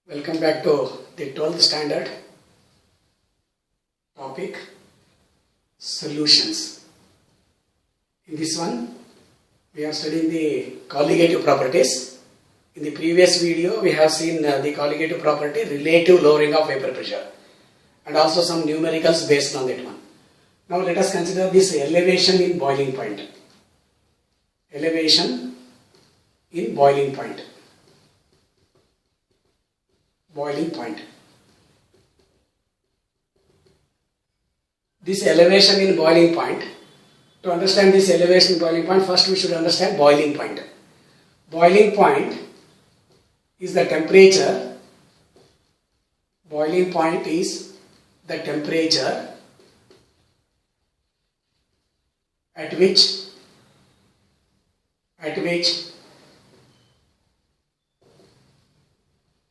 Welcome back to the 12th standard topic solutions. In this one, we are studying the colligative properties. In the previous video, we have seen the colligative property relative lowering of vapor pressure and also some numericals based on that one. Now let us consider this elevation in boiling point. Elevation in boiling point. Boiling point. This elevation in boiling point. To understand this elevation in boiling point, first we should understand boiling point. Boiling point is the temperature. Boiling point is the temperature at which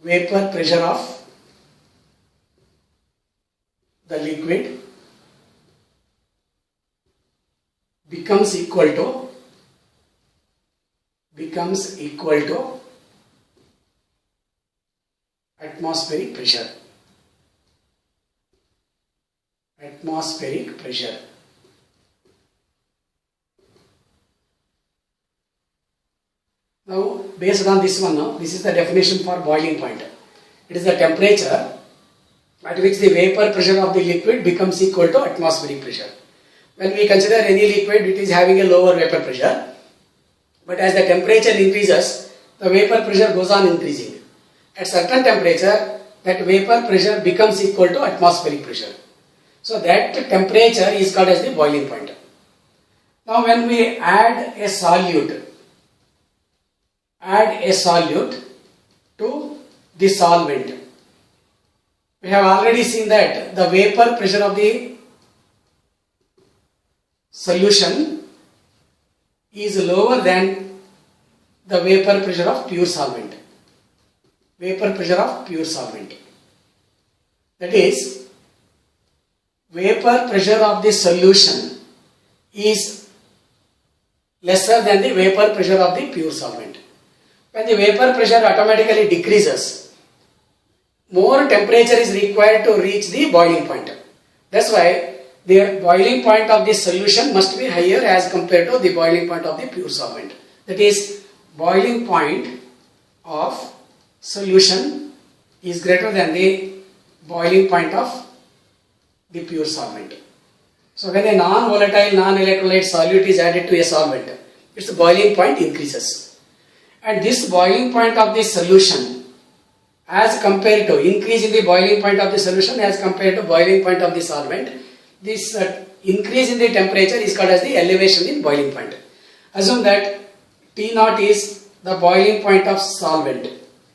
vapor pressure of the liquid becomes equal to atmospheric pressure. Atmospheric pressure. Now, based on this one, this is the definition for boiling point. It is the temperature at which the vapor pressure of the liquid becomes equal to atmospheric pressure. When we consider any liquid, it is having a lower vapor pressure. But as the temperature increases, the vapor pressure goes on increasing. At certain temperature, that vapor pressure becomes equal to atmospheric pressure. So that temperature is called as the boiling point. Now when we add a solute to the solvent, we have already seen that the vapor pressure of the solution is lower than the vapor pressure of pure solvent. Vapor pressure of pure solvent. That is, vapor pressure of the solution is lesser than the vapor pressure of the pure solvent. When the vapor pressure automatically decreases, more temperature is required to reach the boiling point. That's why the boiling point of the solution must be higher as compared to the boiling point of the pure solvent. That is, boiling point of solution is greater than the boiling point of the pure solvent. So when a non-volatile, non-electrolyte solute is added to a solvent, its boiling point increases. And this boiling point of the solution as compared to increase in the boiling point of the solution as compared to boiling point of the solvent, this increase in the temperature is called as the elevation in boiling point. Assume that T0 is the boiling point of solvent,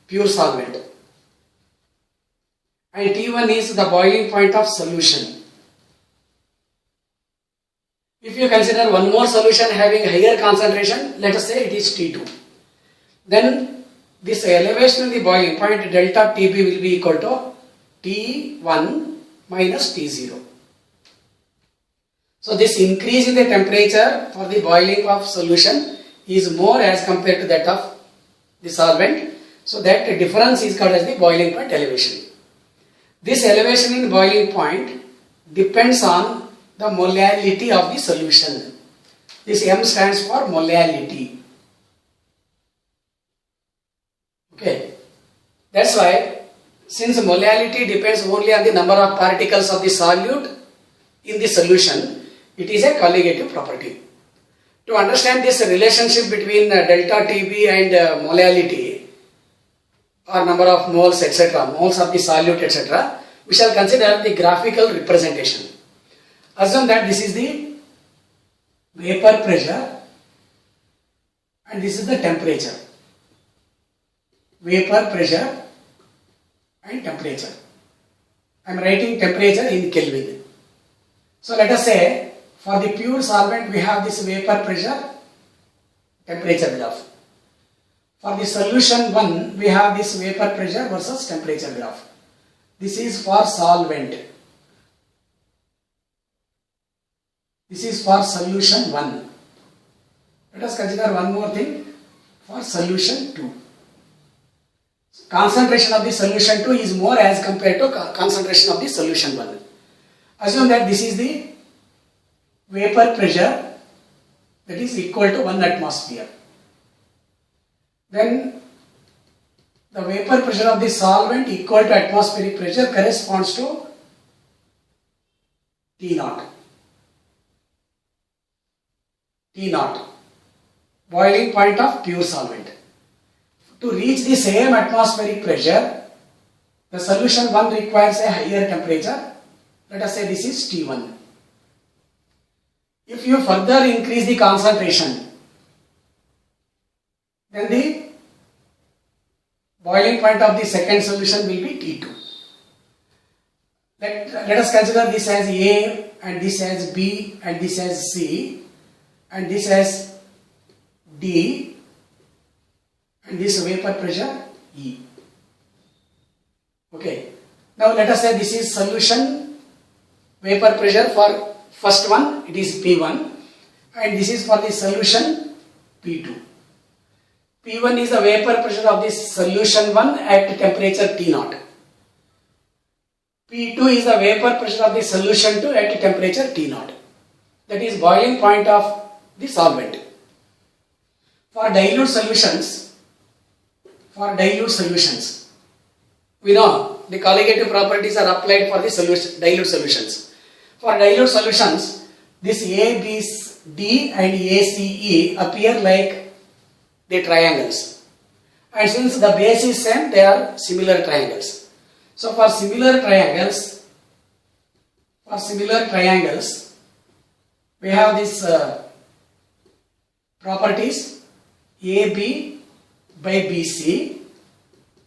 pure solvent, and T1 is the boiling point of solution. If you consider one more solution having higher concentration, let us say it is T2. Then this elevation in the boiling point delta Tb will be equal to T1 minus T0. So this increase in the temperature for the boiling of solution is more as compared to that of the solvent. So that difference is called as the boiling point elevation. This elevation in boiling point depends on the molality of the solution. This M stands for molality. Okay, that's why since molality depends only on the number of particles of the solute in the solution, it is a colligative property. To understand this relationship between delta Tb and molality or number of moles etc., moles of the solute etc., we shall consider the graphical representation. Assume that this is the vapor pressure and this is the temperature. Vapor pressure and temperature. I am writing temperature in Kelvin. So let us say for the pure solvent we have this vapor pressure, temperature graph. For the solution 1 we have this vapor pressure versus temperature graph. This is for solvent. This is for solution 1. Let us consider one more thing for solution 2. concentration of the solution 2 is more as compared to concentration of the solution 1. Assume that this is the vapor pressure that is equal to 1 atmosphere. Then the vapor pressure of the solvent equal to atmospheric pressure corresponds to T naught. T naught, boiling point of pure solvent. To reach the same atmospheric pressure, the solution 1 requires a higher temperature. Let us say this is T1. If you further increase the concentration, then the boiling point of the second solution will be T2. Let us consider this as A, and this as B, and this as C, and this as D, and this vapor pressure E. Okay. Now let us say this is solution vapor pressure for first one, it is P1, and this is for the solution P2. P1 is the vapor pressure of the solution 1 at temperature T0. P2 is the vapor pressure of the solution 2 at temperature T0. That is boiling point of the solvent. For dilute solutions, we know the colligative properties are applied for the dilute solutions. For dilute solutions, this A, B, D and ACE appear like the triangles. And since the base is same, they are similar triangles. So for similar triangles, we have these properties AB by BC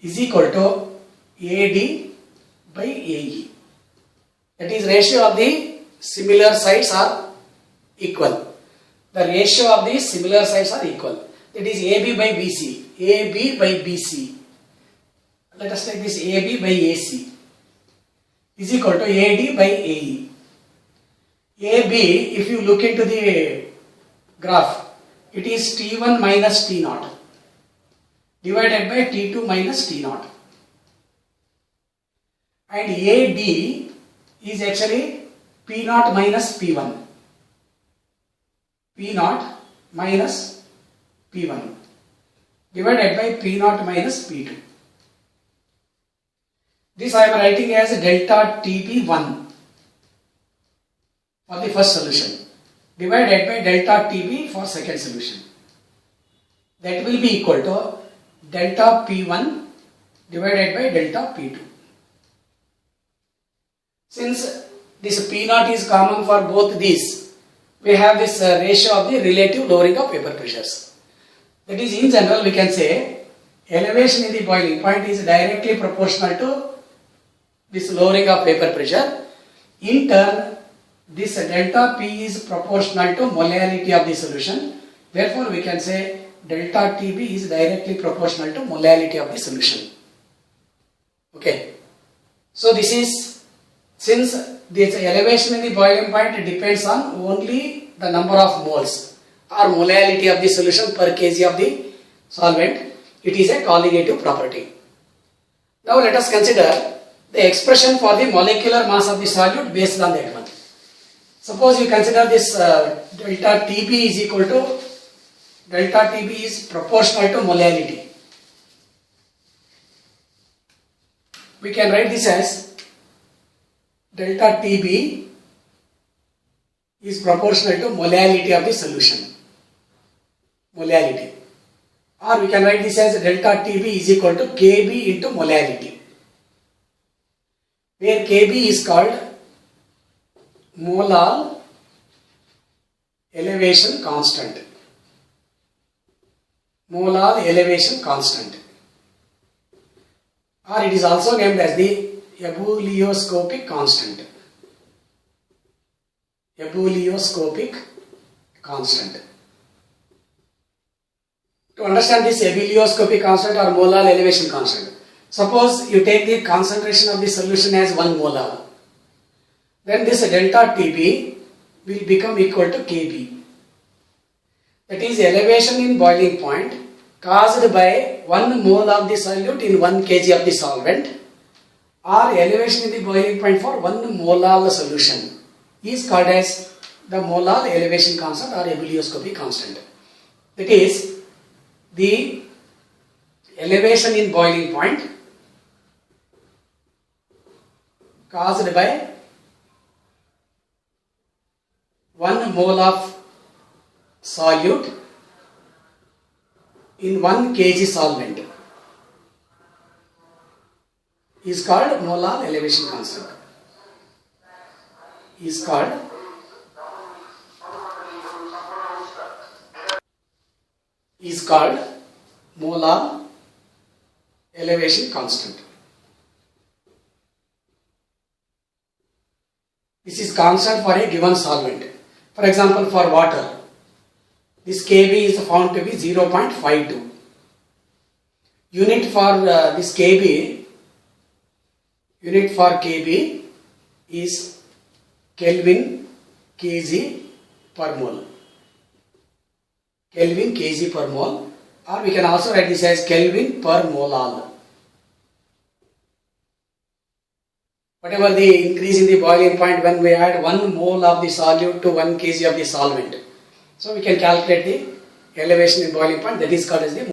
is equal to AD by AE. That is, ratio of the similar sides are equal. The ratio of the similar sides are equal. That is AB by BC. AB by BC. Let us take this AB by AC is equal to AD by AE. AB, if you look into the graph, it is T1 minus T0 divided by T2 minus T0. And AD is actually P0 minus P1. P0 minus P1 divided by P0 minus P2. This I am writing as delta TB1 for the first solution divided by delta TB for second solution. That will be equal to delta P1 divided by delta P2. Since this P0 is common for both these, we have this ratio of the relative lowering of vapor pressures. That is, in general we can say elevation in the boiling point is directly proportional to this lowering of vapor pressure. In turn, this delta P is proportional to molality of the solution. Therefore, we can say delta TB is directly proportional to molality of the solution. Okay. So this is, since this elevation in the boiling point depends on only the number of moles or molality of the solution per kg of the solvent, it is a colligative property. Now let us consider the expression for the molecular mass of the solute based on that one. Suppose you consider this delta TB is equal to, delta TB is proportional to molality. We can write this as delta TB is proportional to molality of the solution. Molality. Or we can write this as delta TB is equal to Kb into molality, where Kb is called molal elevation constant. Molal elevation constant. Or it is also named as the ebullioscopic constant. Ebullioscopic constant. To understand this ebullioscopic constant or molal elevation constant, suppose you take the concentration of the solution as 1 molar. Then this delta TB will become equal to Kb. That is elevation in boiling point caused by 1 mole of the solute in 1 kg of the solvent or elevation in the boiling point for 1 molal solution is called as the molal elevation constant or ebullioscopy constant. That is, the elevation in boiling point caused by 1 mole of solute in 1 kg solvent is called molar elevation constant. Is called molar elevation constant. This is constant for a given solvent. For example, for water, this Kb is found to be 0.52. Unit for this Kb, unit for Kb is Kelvin kg per mole. Kelvin kg per mole, or we can also write this as Kelvin per molal. Whatever the increase in the boiling point when we add 1 mole of the solute to 1 kg of the solvent. So we can calculate the elevation in boiling point, that is called as the